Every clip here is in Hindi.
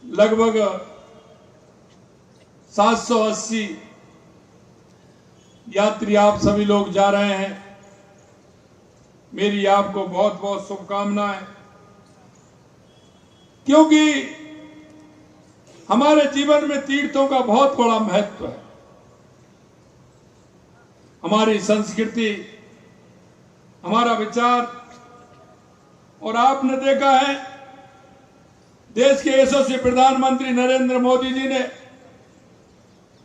लगभग 780 यात्री आप सभी लोग जा रहे हैं। मेरी आपको बहुत बहुत शुभकामनाएं, क्योंकि हमारे जीवन में तीर्थों का बहुत बड़ा महत्व है। हमारी संस्कृति, हमारा विचार, और आपने देखा है देश के यशस्वी प्रधानमंत्री नरेंद्र मोदी जी ने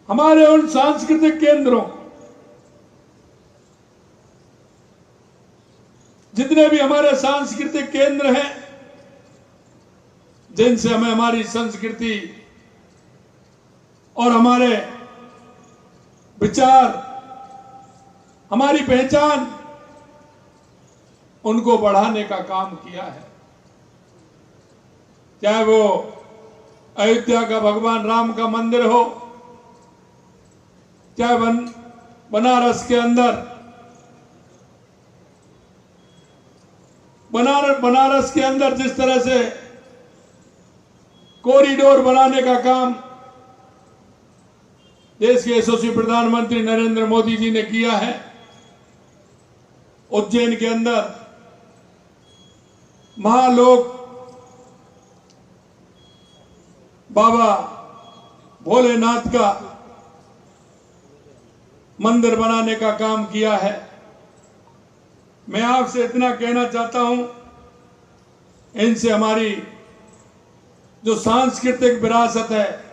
हमारे उन सांस्कृतिक केंद्रों, जितने भी हमारे सांस्कृतिक केंद्र हैं, जिनसे हमें हमारी संस्कृति और हमारे विचार, हमारी पहचान, उनको बढ़ाने का काम किया है। चाहे वो अयोध्या का भगवान राम का मंदिर हो, चाहे बनारस के अंदर बनारस के अंदर जिस तरह से कॉरिडोर बनाने का काम देश के यशस्वी प्रधानमंत्री नरेंद्र मोदी जी ने किया है। उज्जैन के अंदर महालोक बाबा भोलेनाथ का मंदिर बनाने का काम किया है। मैं आपसे इतना कहना चाहता हूं, इनसे हमारी जो सांस्कृतिक विरासत है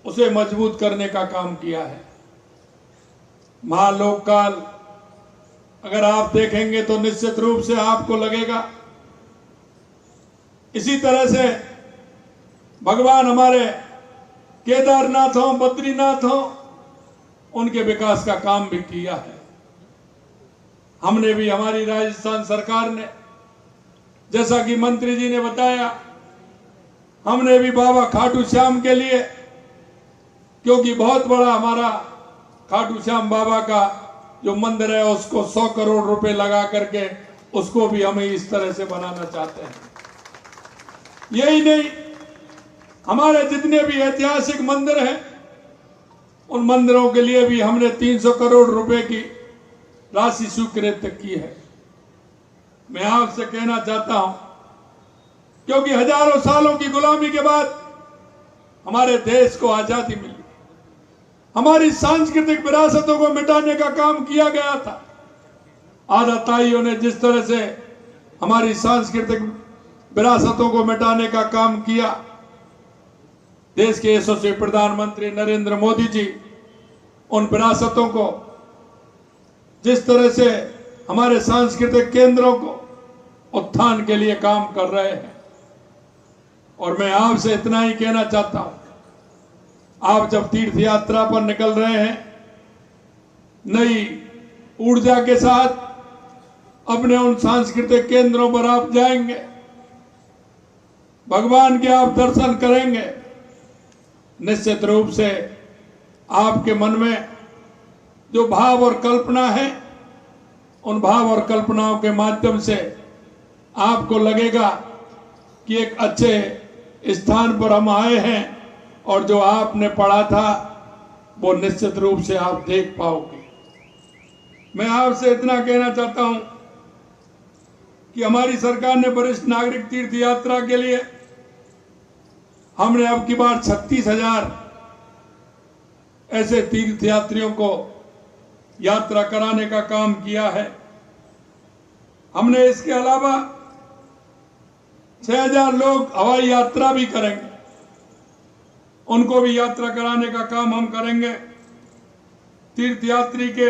उसे मजबूत करने का काम किया है। महालोक काल अगर आप देखेंगे तो निश्चित रूप से आपको लगेगा, इसी तरह से भगवान हमारे केदारनाथ हो, बद्रीनाथ हो, उनके विकास का काम भी किया है। हमने भी, हमारी राजस्थान सरकार ने, जैसा कि मंत्री जी ने बताया, हमने भी बाबा खाटू श्याम के लिए, क्योंकि बहुत बड़ा हमारा खाटू श्याम बाबा का जो मंदिर है उसको 100 करोड़ रुपए लगा करके उसको भी हमें इस तरह से बनाना चाहते हैं। यही नहीं, हमारे जितने भी ऐतिहासिक मंदिर हैं उन मंदिरों के लिए भी हमने 300 करोड़ रुपए की राशि स्वीकृत की है। मैं आपसे कहना चाहता हूं, क्योंकि हजारों सालों की गुलामी के बाद हमारे देश को आजादी मिली, हमारी सांस्कृतिक विरासतों को मिटाने का काम किया गया था। आजाताइयों ने जिस तरह से हमारी सांस्कृतिक विरासतों को मिटाने का काम किया, देश के यशस्वी प्रधानमंत्री नरेंद्र मोदी जी उन विरासतों को, जिस तरह से हमारे सांस्कृतिक केंद्रों को उत्थान के लिए काम कर रहे हैं। और मैं आपसे इतना ही कहना चाहता हूं, आप जब तीर्थ यात्रा पर निकल रहे हैं, नई ऊर्जा के साथ अपने उन सांस्कृतिक केंद्रों पर आप जाएंगे, भगवान के आप दर्शन करेंगे, निश्चित रूप से आपके मन में जो भाव और कल्पना है, उन भाव और कल्पनाओं के माध्यम से आपको लगेगा कि एक अच्छे स्थान पर हम आए हैं और जो आपने पढ़ा था वो निश्चित रूप से आप देख पाओगे। मैं आपसे इतना कहना चाहता हूं कि हमारी सरकार ने वरिष्ठ नागरिक तीर्थ यात्रा के लिए हमने अब की बार 36,000 ऐसे तीर्थ यात्रियों को यात्रा कराने का काम किया है। हमने इसके अलावा 6,000 लोग हवाई यात्रा भी करेंगे, उनको भी यात्रा कराने का काम हम करेंगे। तीर्थ यात्री के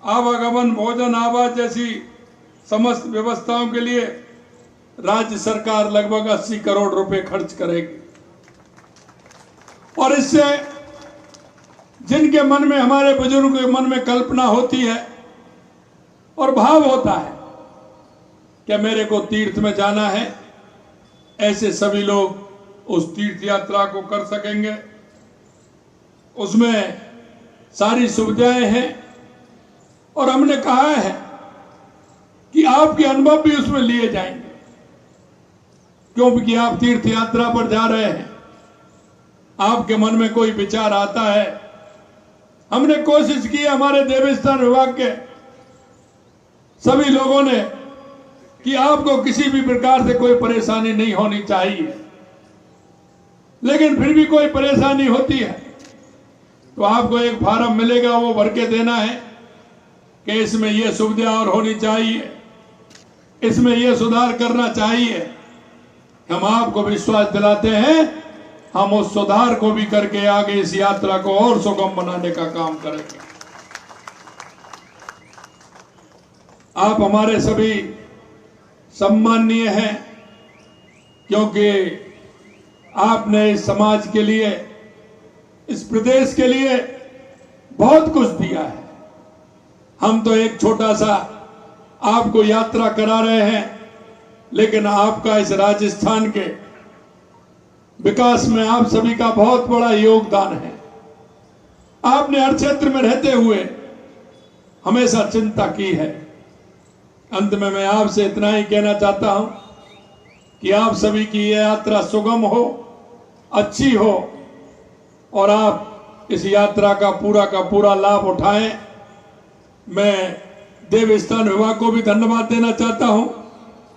आवागमन, भोजन, आवास जैसी समस्त व्यवस्थाओं के लिए राज्य सरकार लगभग 80 करोड़ रुपए खर्च करेगी। और इससे जिनके मन में, हमारे बुजुर्गों के मन में कल्पना होती है और भाव होता है कि मेरे को तीर्थ में जाना है, ऐसे सभी लोग उस तीर्थ यात्रा को कर सकेंगे। उसमें सारी सुविधाएं हैं और हमने कहा है कि आपके अनुभव भी उसमें लिए जाएंगे, क्योंकि आप तीर्थ यात्रा पर जा रहे हैं, आपके मन में कोई विचार आता है। हमने कोशिश की, हमारे देवस्थान विभाग के सभी लोगों ने, कि आपको किसी भी प्रकार से कोई परेशानी नहीं होनी चाहिए, लेकिन फिर भी कोई परेशानी होती है तो आपको एक फॉर्म मिलेगा, वो भर के देना है कि इसमें यह सुविधा और होनी चाहिए, इसमें यह सुधार करना चाहिए। हम आपको विश्वास दिलाते हैं, हम उस सुधार को भी करके आगे इस यात्रा को और सुगम बनाने का काम करेंगे। आप हमारे सभी सम्माननीय हैं, क्योंकि आपने इस समाज के लिए, इस प्रदेश के लिए बहुत कुछ दिया है। हम तो एक छोटा सा आपको यात्रा करा रहे हैं, लेकिन आपका इस राजस्थान के विकास में आप सभी का बहुत बड़ा योगदान है। आपने हर क्षेत्र में रहते हुए हमेशा चिंता की है। अंत में मैं आपसे इतना ही कहना चाहता हूं कि आप सभी की यह यात्रा सुगम हो, अच्छी हो, और आप इस यात्रा का पूरा लाभ उठाएं। मैं देवस्थान विभाग को भी धन्यवाद देना चाहता हूं,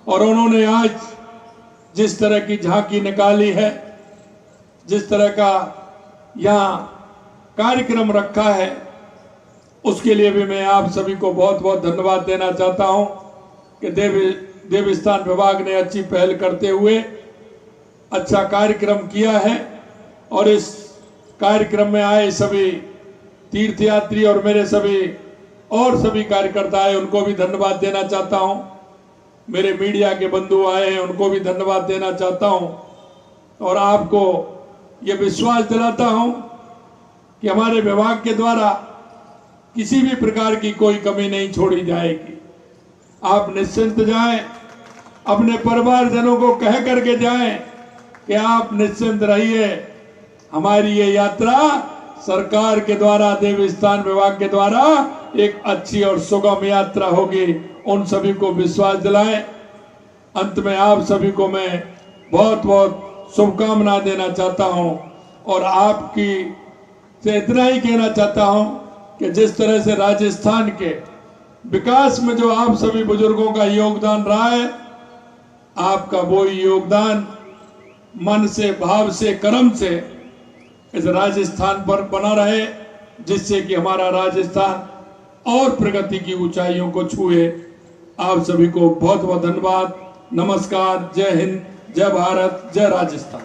और उन्होंने आज जिस तरह की झांकी निकाली है, जिस तरह का यहाँ कार्यक्रम रखा है, उसके लिए भी मैं आप सभी को बहुत बहुत धन्यवाद देना चाहता हूं कि देवस्थान विभाग ने अच्छी पहल करते हुए अच्छा कार्यक्रम किया है। और इस कार्यक्रम में आए सभी तीर्थयात्री और मेरे सभी कार्यकर्ता आए, उनको भी धन्यवाद देना चाहता हूं। मेरे मीडिया के बंधु आए हैं, उनको भी धन्यवाद देना चाहता हूं, और आपको ये विश्वास दिलाता हूं कि हमारे विभाग के द्वारा किसी भी प्रकार की कोई कमी नहीं छोड़ी जाएगी। आप निश्चिंत जाएं, अपने परिवारजनों को कह करके जाएं कि आप निश्चिंत रहिए, हमारी ये यात्रा सरकार के द्वारा, देवस्थान विभाग के द्वारा एक अच्छी और सुगम यात्रा होगी। उन सभी को विश्वास दिलाएं। अंत में आप सभी को मैं बहुत बहुत शुभकामना देना चाहता हूं, और आपकी से इतना ही कहना चाहता हूं कि जिस तरह से राजस्थान के विकास में जो आप सभी बुजुर्गों का योगदान रहा है, आपका वो योगदान मन से, भाव से, कर्म से इस राजस्थान पर बना रहे, जिससे कि हमारा राजस्थान और प्रगति की ऊंचाइयों को छुए। आप सभी को बहुत बहुत धन्यवाद। नमस्कार। जय हिंद, जय भारत, जय राजस्थान।